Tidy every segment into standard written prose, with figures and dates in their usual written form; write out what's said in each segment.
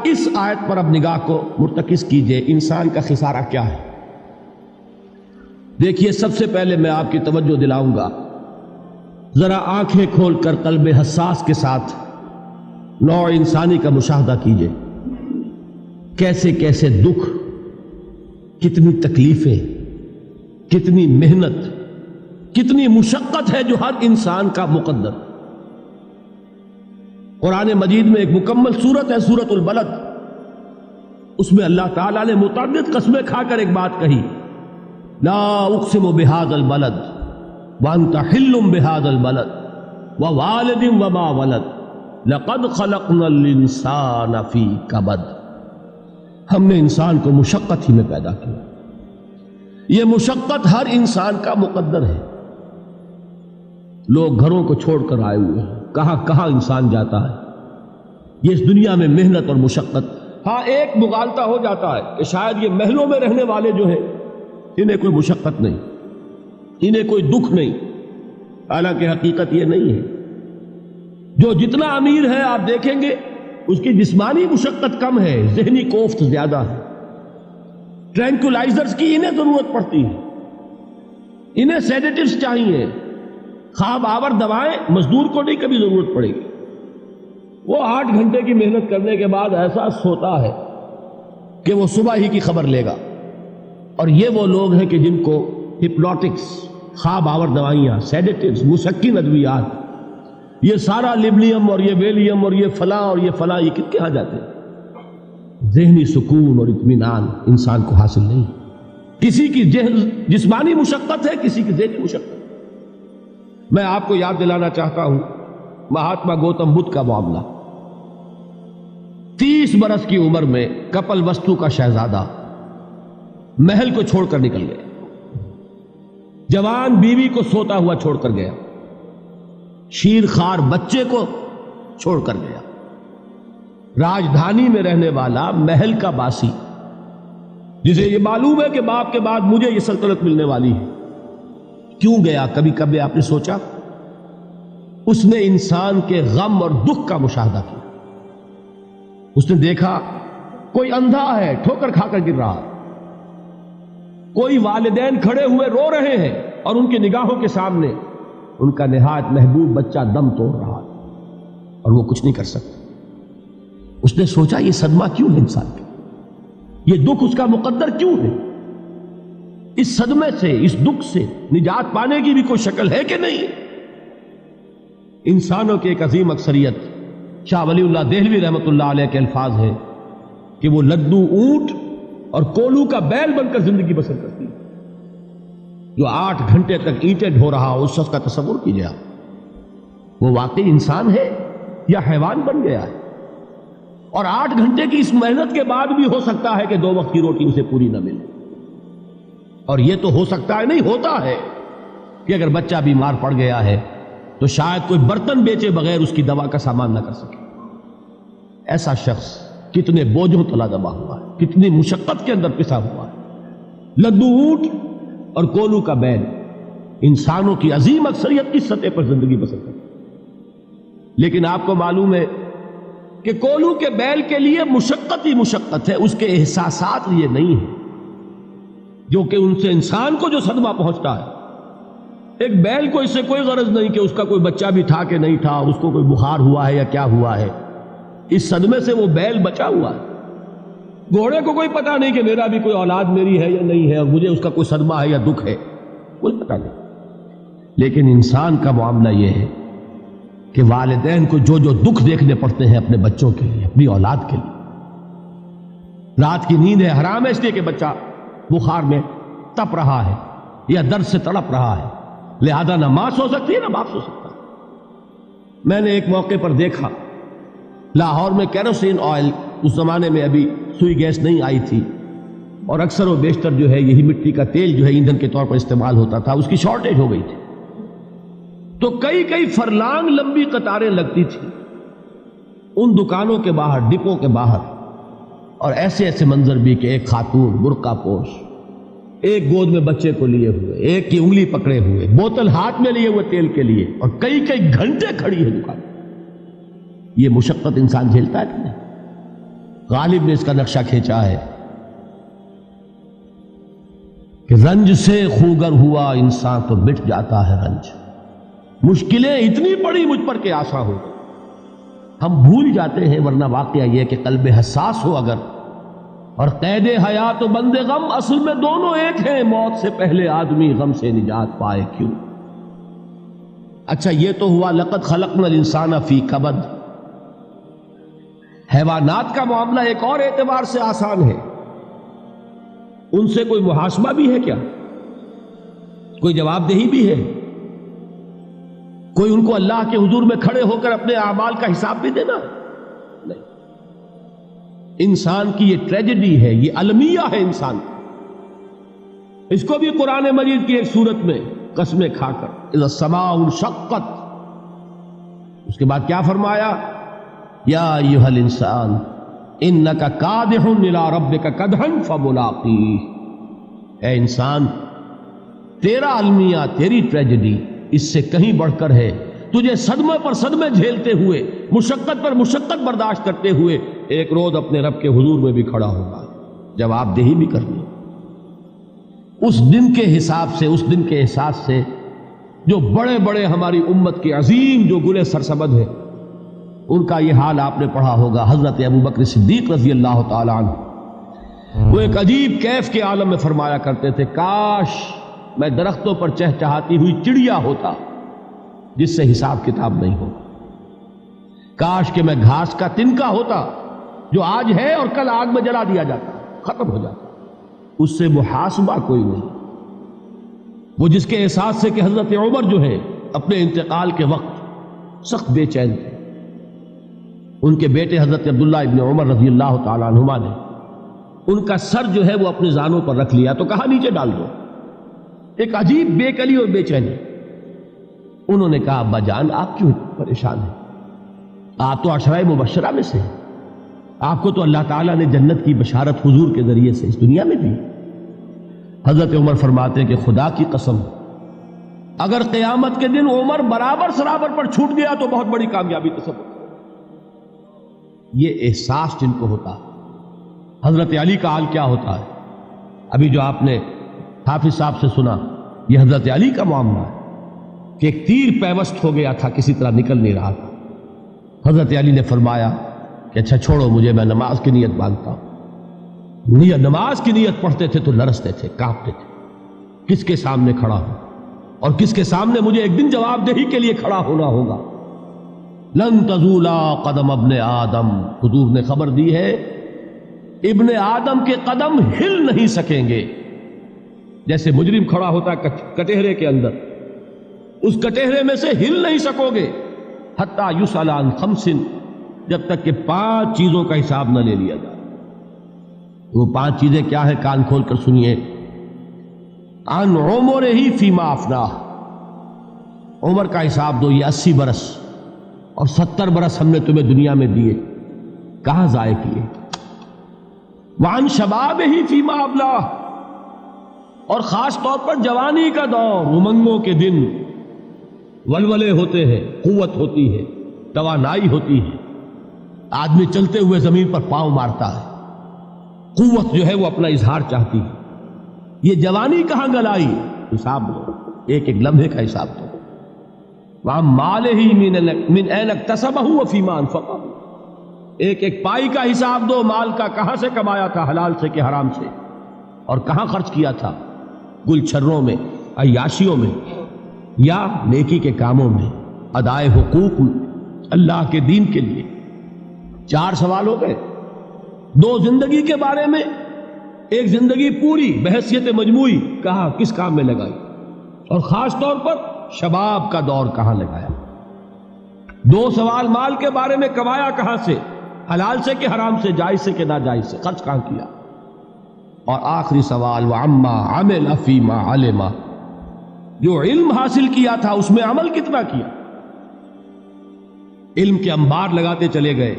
اس آیت پر اب نگاہ کو مرتکز کیجئے، انسان کا خسارہ کیا ہے؟ دیکھیے، سب سے پہلے میں آپ کی توجہ دلاؤں گا، ذرا آنکھیں کھول کر قلب حساس کے ساتھ نوع انسانی کا مشاہدہ کیجئے، کیسے کیسے دکھ، کتنی تکلیفیں، کتنی محنت، کتنی مشقت ہے جو ہر انسان کا مقدر۔ قرآن مجید میں ایک مکمل سورت ہے، سورت البلد، اس میں اللہ تعالیٰ نے متعدد قسمیں کھا کر ایک بات کہی، لا اقسم بہذا البلد وانت حل بہذا البلد ووالد وما ولد لقد خلقنا الانسان فی کبد۔ ہم نے انسان کو مشقت ہی میں پیدا کیا، یہ مشقت ہر انسان کا مقدر ہے۔ لوگ گھروں کو چھوڑ کر آئے ہوئے ہیں، کہاں کہاں انسان جاتا ہے، یہ اس دنیا میں محنت اور مشقت۔ ہاں، ایک مغالطہ ہو جاتا ہے کہ شاید یہ محلوں میں رہنے والے جو ہیں انہیں کوئی مشقت نہیں، انہیں کوئی دکھ نہیں، حالانکہ حقیقت یہ نہیں ہے۔ جو جتنا امیر ہے آپ دیکھیں گے اس کی جسمانی مشقت کم ہے، ذہنی کوفت زیادہ ہے۔ ٹرینکولائزرز کی انہیں ضرورت پڑتی ہے، انہیں سیڈیٹیوز چاہیے، خواب آور دوائیں مزدور کو نہیں کبھی ضرورت پڑے گی۔ وہ 8 گھنٹے کی محنت کرنے کے بعد ایسا سوتا ہے کہ وہ صبح ہی کی خبر لے گا۔ اور یہ وہ لوگ ہیں کہ جن کو ہپنوٹکس، خواب آور دوائیاں، سیڈیٹیوز، مسکن ادویات، یہ سارا لیبلیم اور یہ ویلیم اور یہ فلاں اور یہ فلاں، یہ کہاں جاتے ہیں؟ ذہنی سکون اور اطمینان انسان کو حاصل نہیں۔ کسی کی جسمانی مشقت ہے، کسی کی ذہنی مشقت۔ میں آپ کو یاد دلانا چاہتا ہوں مہاتما گوتم بدھ کا معاملہ۔ 30 برس کی عمر میں کپل وستو کا شہزادہ محل کو چھوڑ کر نکل گیا، جوان بیوی کو سوتا ہوا چھوڑ کر گیا، شیر خوار بچے کو چھوڑ کر گیا۔ راجدھانی میں رہنے والا، محل کا باسی، جسے یہ معلوم ہے کہ باپ کے بعد مجھے یہ سلطنت ملنے والی ہے، کیوں گیا؟ کبھی کبھی آپ نے سوچا؟ اس نے انسان کے غم اور دکھ کا مشاہدہ کیا۔ اس نے دیکھا کوئی اندھا ہے، ٹھوکر کھا کر گر رہا، کوئی والدین کھڑے ہوئے رو رہے ہیں اور ان کی نگاہوں کے سامنے ان کا نہایت محبوب بچہ دم توڑ رہا ہے اور وہ کچھ نہیں کر سکتا۔ اس نے سوچا یہ صدمہ کیوں ہے انسان کا، یہ دکھ اس کا مقدر کیوں ہے؟ اس صدمے سے، اس دکھ سے نجات پانے کی بھی کوئی شکل ہے کہ نہیں؟ انسانوں کی ایک عظیم اکثریت، شاہ ولی اللہ دہلوی رحمۃ اللہ علیہ کے الفاظ ہیں کہ وہ لدو اونٹ اور کولو کا بیل بن کر زندگی بسر کرتی ہے۔ جو 8 گھنٹے تک اینٹیں ڈھو رہا ہو، اس شخص کا تصور کیجیے آپ، وہ واقعی انسان ہے یا حیوان بن گیا ہے؟ اور 8 گھنٹے کی اس محنت کے بعد بھی ہو سکتا ہے کہ 2 وقت کی روٹی اسے پوری نہ ملے۔ اور یہ تو ہو سکتا ہے، نہیں ہوتا ہے کہ اگر بچہ بیمار پڑ گیا ہے تو شاید کوئی برتن بیچے بغیر اس کی دوا کا سامان نہ کر سکے۔ ایسا شخص کتنے بوجھوں تلا دبا ہوا ہے، کتنی مشقت کے اندر پسا ہوا ہے۔ لدو اونٹ اور کولو کا بیل، انسانوں کی عظیم اکثریت کی سطح پر زندگی بسر کرتی ہے۔ لیکن آپ کو معلوم ہے کہ کولو کے بیل کے لیے مشقت ہی مشقت ہے، اس کے احساسات یہ نہیں ہیں جو کہ ان سے انسان کو جو صدمہ پہنچتا ہے۔ ایک بیل کو اس سے کوئی غرض نہیں کہ اس کا کوئی بچہ بھی تھا کہ نہیں تھا، اس کو کوئی بخار ہوا ہے یا کیا ہوا ہے، اس صدمے سے وہ بیل بچا ہوا ہے۔ گھوڑے کو کوئی پتہ نہیں کہ میرا بھی کوئی اولاد میری ہے یا نہیں ہے، اور مجھے اس کا کوئی صدمہ ہے یا دکھ ہے، کوئی پتہ نہیں۔ لیکن انسان کا معاملہ یہ ہے کہ والدین کو جو جو دکھ دیکھنے پڑتے ہیں اپنے بچوں کے لیے، اپنی اولاد کے لیے۔ رات کی نیند ہے حرام ہے اس لیے کہ بچہ بخار میں تپ رہا ہے یا درد سے تڑپ رہا ہے، لہذا نہ ماں سو سکتی ہے نہ باپ سو سکتا۔ میں نے ایک موقع پر دیکھا، لاہور میں کیروسین آئل، اس زمانے میں ابھی سوئی گیس نہیں آئی تھی، اور اکثر و بیشتر جو ہے یہی مٹی کا تیل جو ہے ایندھن کے طور پر استعمال ہوتا تھا، اس کی شارٹیج ہو گئی تھی۔ تو کئی فرلانگ لمبی قطاریں لگتی تھی ان دکانوں کے باہر، ڈپوں کے باہر، اور ایسے ایسے منظر بھی کہ ایک خاتون برقع پوش، ایک گود میں بچے کو لیے ہوئے، ایک کی انگلی پکڑے ہوئے، بوتل ہاتھ میں لیے ہوئے تیل کے لیے، اور کئی گھنٹے کھڑی ہے دکان۔ یہ مشقت انسان جھیلتا ہے کہ نہیں؟ غالب نے اس کا نقشہ کھینچا ہے کہ رنج سے خوگر ہوا انسان تو مٹ جاتا ہے رنج. مشکلیں اتنی پڑی مجھ پر کہ آسا ہو گئی. ہم بھول جاتے ہیں، ورنہ واقعہ یہ کہ قلب حساس ہو اگر اور قید حیات و بند غم اصل میں دونوں ایک ہیں. موت سے پہلے آدمی غم سے نجات پائے کیوں. اچھا یہ تو ہوا لقد خلقنا الانسان فی کبد. حیوانات کا معاملہ ایک اور اعتبار سے آسان ہے. ان سے کوئی محاسبہ بھی ہے کیا؟ کوئی جواب دہی بھی ہے؟ کوئی ان کو اللہ کے حضور میں کھڑے ہو کر اپنے اعمال کا حساب بھی دینا؟ نہیں. انسان کی یہ ٹریجڈی ہے، یہ المیہ ہے انسان کا. اس کو بھی قرآن مجید کی ایک صورت میں قسمیں کھا کر اذا السماء انشقت، اس کے بعد کیا فرمایا؟ یا ایھا الانسان انک کادح الی ربک کدحا فملاقیہ. اے انسان، تیرا المیہ، تیری ٹریجڈی اس سے کہیں بڑھ کر ہے. تجھے صدمے پر صدمے جھیلتے ہوئے، مشقت پر مشقت برداشت کرتے ہوئے ایک روز اپنے رب کے حضور میں بھی کھڑا ہوگا، جواب دہی بھی کرنی. اس دن کے حساب سے، اس دن کے احساس سے جو بڑے بڑے ہماری امت کے عظیم جو گلے سرسبد ہیں، ان کا یہ حال آپ نے پڑھا ہوگا. حضرت ابوبکر صدیق رضی اللہ تعالی عنہ وہ ایک عجیب کیف کے عالم میں فرمایا کرتے تھے، کاش میں درختوں پر چہچہاتی ہوئی چڑیا ہوتا جس سے حساب کتاب نہیں ہوگا. کاش کہ میں گھاس کا تنکا ہوتا جو آج ہے اور کل آگ میں جلا دیا جاتا، ختم ہو جاتا، اس سے محاسبہ کوئی نہیں. وہ جس کے احساس سے کہ حضرت عمر جو ہے اپنے انتقال کے وقت سخت بے چین تھے. ان کے بیٹے حضرت عبداللہ ابن عمر رضی اللہ تعالیٰ عنہما نے ان کا سر جو ہے وہ اپنے زانوں پر رکھ لیا تو کہا نیچے ڈال دو. ایک عجیب بے کلی اور بے چینی. انہوں نے کہا ابا جان آپ کیوں پریشان ہیں؟ آپ تو عشرہ مبشرہ میں سے ہیں. آپ کو تو اللہ تعالیٰ نے جنت کی بشارت حضور کے ذریعے سے اس دنیا میں دی. حضرت عمر فرماتے ہیں کہ خدا کی قسم اگر قیامت کے دن عمر برابر سرابر پر چھوٹ گیا تو بہت بڑی کامیابی تصور. یہ احساس جن کو ہوتا ہے. حضرت علی کا حال کیا ہوتا ہے؟ ابھی جو آپ نے حافظ صاحب سے سنا، یہ حضرت علی کا معاملہ ہے کہ ایک تیر پیوست ہو گیا تھا، کسی طرح نکل نہیں رہا تھا. حضرت علی نے فرمایا کہ اچھا چھوڑو مجھے، میں نماز کی نیت باندھتا ہوں. نماز کی نیت پڑھتے تھے تو لرزتے تھے، کانپتے تھے. کس کے سامنے کھڑا ہوں اور کس کے سامنے مجھے ایک دن جواب دہی کے لیے کھڑا ہونا ہوگا. لن تزولا قدم ابن آدم، حضور نے خبر دی ہے ابن آدم کے قدم ہل نہیں سکیں گے. جیسے مجرم کھڑا ہوتا ہے کٹہرے کے اندر، اس کٹہرے میں سے ہل نہیں سکو گے حتی یسأل عن خمس، جب تک کہ 5 چیزوں کا حساب نہ لے لیا جائے. وہ 5 چیزیں کیا ہیں؟ کان کھول کر سنیے. عن عمرہ فیما افناہ، عمر کا حساب دو. یہ 80 برس اور 70 برس ہم نے تمہیں دنیا میں دیے، کہاں ضائع کیے؟ وعن شبابہ فیما ابلاہ، اور خاص طور پر جوانی کا دور، امنگوں کے دن، ولولے ہوتے ہیں، قوت ہوتی ہے، توانائی ہوتی ہے، آدمی چلتے ہوئے زمین پر پاؤں مارتا ہے، قوت جو ہے وہ اپنا اظہار چاہتی ہے. یہ جوانی کہاں گلائی؟ حساب دو، ایک ایک لمحے کا حساب دو. وَعَن مَالِهِ مِنْ أَيْنَ اكْتَسَبَهُ وَفِيمَا أَنْفَقَهُ، ایک ایک پائی کا حساب دو. مال کا کہاں سے کمایا تھا، حلال سے کہ حرام سے، اور کہاں خرچ کیا تھا، گل چھروں میں، عیاشیوں میں، یا نیکی کے کاموں میں، ادائے حقوق اللہ کے دین کے لیے. 4 سوال ہو گئے. 2 زندگی کے بارے میں، ایک زندگی پوری بحیثیت مجموعی کہاں کس کام میں لگائی، اور خاص طور پر شباب کا دور کہاں لگایا. 2 سوال مال کے بارے میں، کمایا کہاں سے، حلال سے کہ حرام سے، جائز سے کہ ناجائز سے، خرچ کہاں کیا. اور آخری سوال وعما عمل فیما علم، جو علم حاصل کیا تھا اس میں عمل کتنا کیا. علم کے انبار لگاتے چلے گئے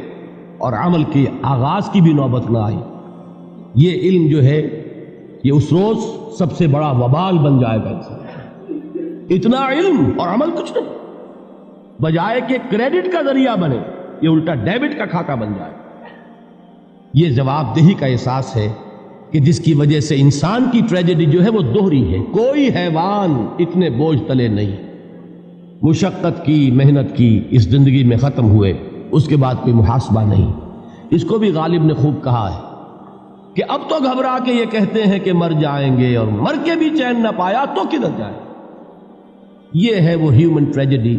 اور عمل کے آغاز کی بھی نوبت نہ آئی. یہ علم جو ہے یہ اس روز سب سے بڑا وبال بن جائے گا. انسان اتنا علم اور عمل کچھ نہیں، بجائے کہ کریڈٹ کا ذریعہ بنے یہ الٹا ڈیبٹ کا کھاتہ بن جائے. یہ جواب دہی کا احساس ہے کہ جس کی وجہ سے انسان کی ٹریجڈی جو ہے وہ دوہری ہے. کوئی حیوان اتنے بوجھ تلے نہیں. مشقت کی، محنت کی، اس زندگی میں ختم ہوئے، اس کے بعد کوئی محاسبہ نہیں. اس کو بھی غالب نے خوب کہا ہے کہ اب تو گھبرا کے یہ کہتے ہیں کہ مر جائیں گے، اور مر کے بھی چین نہ پایا تو کدھر جائیں. یہ ہے وہ ہیومن ٹریجڈی